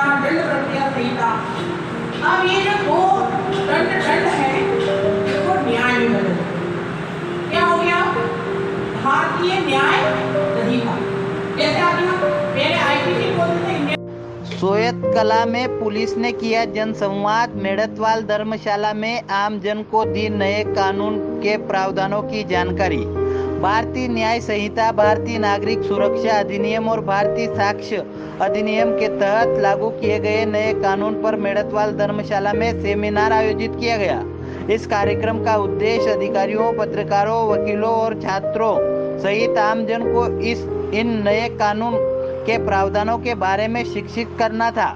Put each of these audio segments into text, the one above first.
दंड प्रक्रिया संहिता। अब ये जो दो दंड है इसको न्याय में बदल क्या हो गया, भारतीय न्याय संहिता। जैसे आप पहले आईपीसी बोलते थे इंडिया। सोयत कला में पुलिस ने किया जनसंवाद। मेड़तवाल धर्मशाला में आम जन को दी नए कानून के प्रावधानों की जानकारी। भारतीय न्याय संहिता, भारतीय नागरिक सुरक्षा अधिनियम और भारतीय साक्ष्य अधिनियम के तहत लागू किए गए नए कानून पर मेड़तवाल धर्मशाला में सेमिनार आयोजित किया गया। इस कार्यक्रम का उद्देश्य अधिकारियों, पत्रकारों, वकीलों और छात्रों सहित आम जन को इन नए कानून के प्रावधानों के बारे में शिक्षित करना था।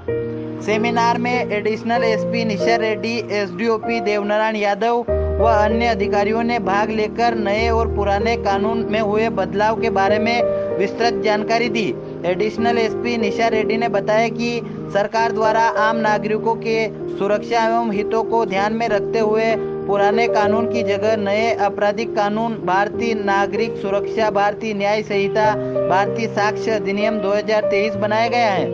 सेमिनार में एडिशनल एसपी निशा रेड्डी, एसडीओपी देवनारायण यादव व अन्य अधिकारियों ने भाग लेकर नए और पुराने कानून में हुए बदलाव के बारे में विस्तृत जानकारी दी। एडिशनल एसपी निशा रेड्डी ने बताया कि सरकार द्वारा आम नागरिकों के सुरक्षा एवं हितों को ध्यान में रखते हुए पुराने कानून की जगह नए आपराधिक कानून, भारतीय नागरिक सुरक्षा, भारतीय न्याय संहिता, भारतीय साक्ष्य अधिनियम 2023 बनाया गया है,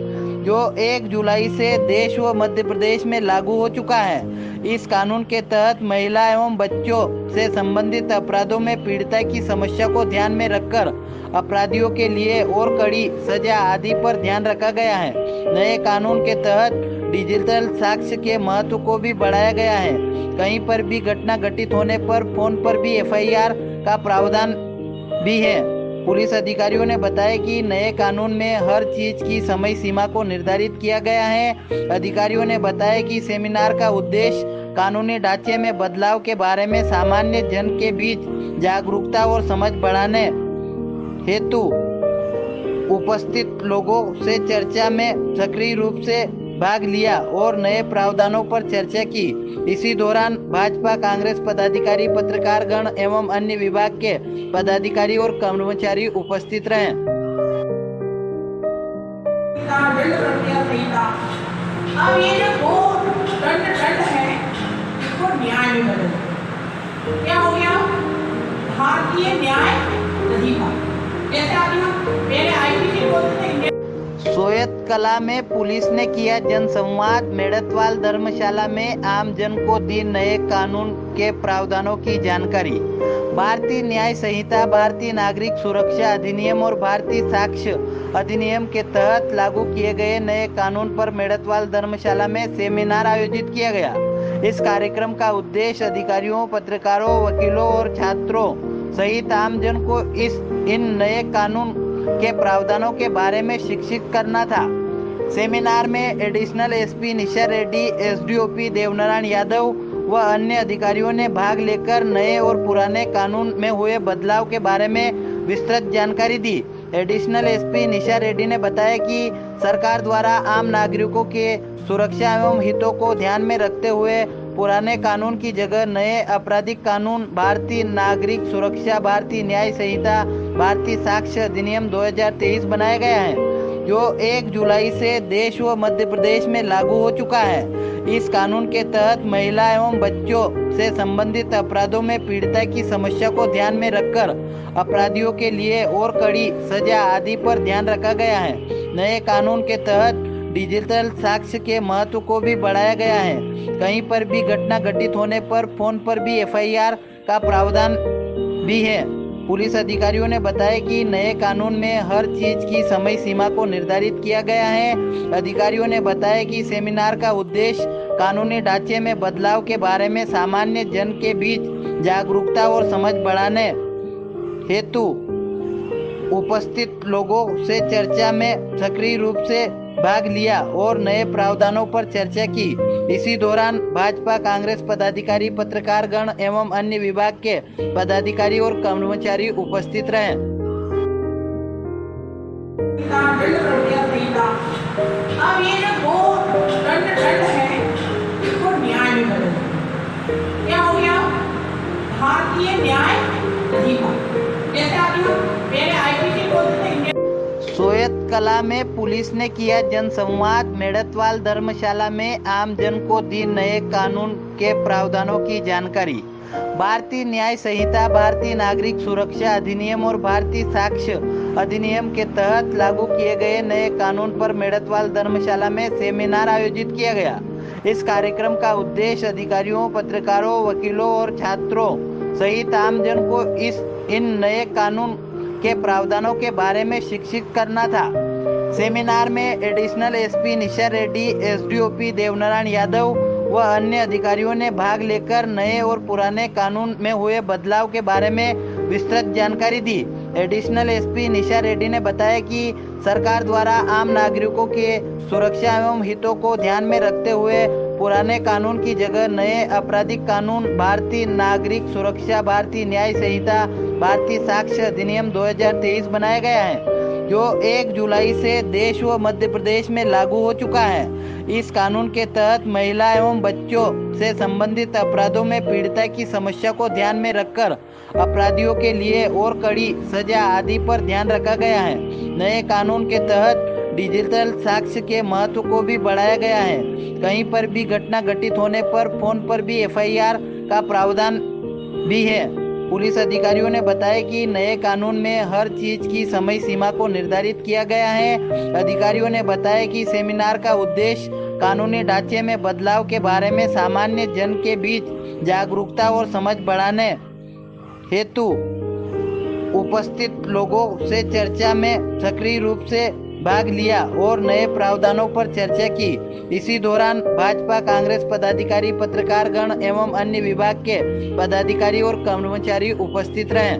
जो 1 जुलाई से देश व मध्य प्रदेश में लागू हो चुका है। इस कानून के तहत महिला एवं बच्चों से संबंधित अपराधों में पीड़िता की समस्या को ध्यान में रखकर अपराधियों के लिए और कड़ी सजा आदि पर ध्यान रखा गया है। नए कानून के तहत डिजिटल साक्ष्य के महत्व को भी बढ़ाया गया है। कहीं पर भी घटना घटित होने पर फोन पर भी एफआईआर का प्रावधान भी है। पुलिस अधिकारियों ने बताया कि नए कानून में हर चीज की समय सीमा को निर्धारित किया गया है। अधिकारियों ने बताया कि सेमिनार का उद्देश्य कानूनी ढांचे में बदलाव के बारे में सामान्य जन के बीच जागरूकता और समझ बढ़ाने हेतु उपस्थित लोगों से चर्चा में सक्रिय रूप से भाग लिया और नए प्रावधानों पर चर्चा की। इसी दौरान भाजपा, कांग्रेस पदाधिकारी, पत्रकारगण एवं अन्य विभाग के पदाधिकारी और कर्मचारी उपस्थित रहे। अब ये जो दो दंड है इसको न्याय में बदल क्या हो गया, भारतीय न्याय संहिता। जैसे आप पहले आईपीसी बोलते थे इंडिया। सोयत कला में पुलिस ने किया जनसंवाद। मेड़तवाल धर्मशाला में आम जन को दी नए कानून के प्रावधानों की जानकारी। भारतीय न्याय संहिता, भारतीय नागरिक सुरक्षा अधिनियम और भारतीय साक्ष्य अधिनियम के तहत लागू किए गए नए कानून पर मेड़तवाल धर्मशाला में सेमिनार आयोजित किया गया। इस कार्यक्रम का उद्देश्य अधिकारियों, पत्रकारों, वकीलों और छात्रों सहित आम जन को इन नए कानून के प्रावधानों के बारे में शिक्षित करना था। सेमिनार में एडिशनल एसपी निशा रेड्डी, एसडीओपी देवनारायण यादव व अन्य अधिकारियों ने भाग लेकर नए और पुराने कानून में हुए बदलाव के बारे में विस्तृत जानकारी दी। एडिशनल एसपी निशा रेड्डी ने बताया कि सरकार द्वारा आम नागरिकों के सुरक्षा एवं हितों को ध्यान में रखते हुए पुराने कानून की जगह नए आपराधिक कानून, भारतीय नागरिक सुरक्षा, भारतीय न्याय संहिता, भारतीय साक्ष्य अधिनियम 2023 बनाया गया है, जो 1 जुलाई से देश व मध्य प्रदेश में लागू हो चुका है। इस कानून के तहत महिला एवं बच्चों से संबंधित अपराधों में पीड़िता की समस्या को ध्यान में रखकर अपराधियों के लिए और कड़ी सजा आदि पर ध्यान रखा गया है। नए कानून के तहत डिजिटल साक्ष्य के महत्व को भी बढ़ाया गया है। कहीं पर भी घटना घटित होने पर फोन पर भी एफआईआर का प्रावधान भी है। पुलिस अधिकारियों ने बताया कि नए कानून में हर चीज की समय सीमा को निर्धारित किया गया है। अधिकारियों ने बताया कि सेमिनार का उद्देश्य कानूनी ढांचे में बदलाव के बारे में सामान्य जन के बीच जागरूकता और समझ बढ़ाने हेतु उपस्थित लोगों से चर्चा में सक्रिय रूप से भाग लिया और नए प्रावधानों पर चर्चा की। इसी दौरान भाजपा, कांग्रेस पदाधिकारी, पत्रकारगण एवं अन्य विभाग के पदाधिकारी और कर्मचारी उपस्थित रहे। अब ये जो दो दंड है इसको न्याय में बदल क्या हो गया, भारतीय न्याय संहिता। जैसे आप पहले आईपीसी बोलते थे इंडिया। सोयत कला में पुलिस ने किया जनसंवाद। मेड़तवाल धर्मशाला में आम जन को दी नए कानून के प्रावधानों की जानकारी। भारतीय न्याय संहिता, भारतीय नागरिक सुरक्षा अधिनियम और भारतीय साक्ष्य अधिनियम के तहत लागू किए गए नए कानून पर मेड़तवाल धर्मशाला में सेमिनार आयोजित किया गया। इस कार्यक्रम का उद्देश्य अधिकारियों, पत्रकारों, वकीलों और छात्रों सहित आमजन को इन नए कानून के प्रावधानों के बारे में शिक्षित करना था। सेमिनार में एडिशनल एसपी निशा रेड्डी, एसडीओपी देवनारायण यादव व अन्य अधिकारियों ने भाग लेकर नए और पुराने कानून में हुए बदलाव के बारे में विस्तृत जानकारी दी। एडिशनल एसपी निशा रेड्डी ने बताया कि सरकार द्वारा आम नागरिकों के सुरक्षा एवं हितों को ध्यान में रखते हुए पुराने कानून की जगह नए आपराधिक कानून, भारतीय नागरिक सुरक्षा, भारतीय न्याय संहिता, भारतीय साक्ष्य अधिनियम 2023 बनाया गया है, जो 1 जुलाई से देश व मध्य प्रदेश में लागू हो चुका है। इस कानून के तहत महिला एवं बच्चों से संबंधित अपराधों में पीड़िता की समस्या को ध्यान में रखकर अपराधियों के लिए और कड़ी सजा आदि पर ध्यान रखा गया है। नए कानून के तहत डिजिटल साक्ष्य के महत्व को भी बढ़ाया गया है। कहीं पर भी घटना घटित होने पर फोन पर भी एफआईआर का प्रावधान भी है। पुलिस अधिकारियों ने बताया कि नए कानून में हर चीज की समय सीमा को निर्धारित किया गया है। अधिकारियों ने बताया कि सेमिनार का उद्देश्य कानूनी ढांचे में बदलाव के बारे में सामान्य जन के बीच जागरूकता और समझ बढ़ाने हेतु उपस्थित लोगों से चर्चा में सक्रिय रूप से भाग लिया और नए प्रावधानों पर चर्चा की। इसी दौरान भाजपा, कांग्रेस पदाधिकारी, पत्रकारगण एवं अन्य विभाग के पदाधिकारी और कर्मचारी उपस्थित रहे।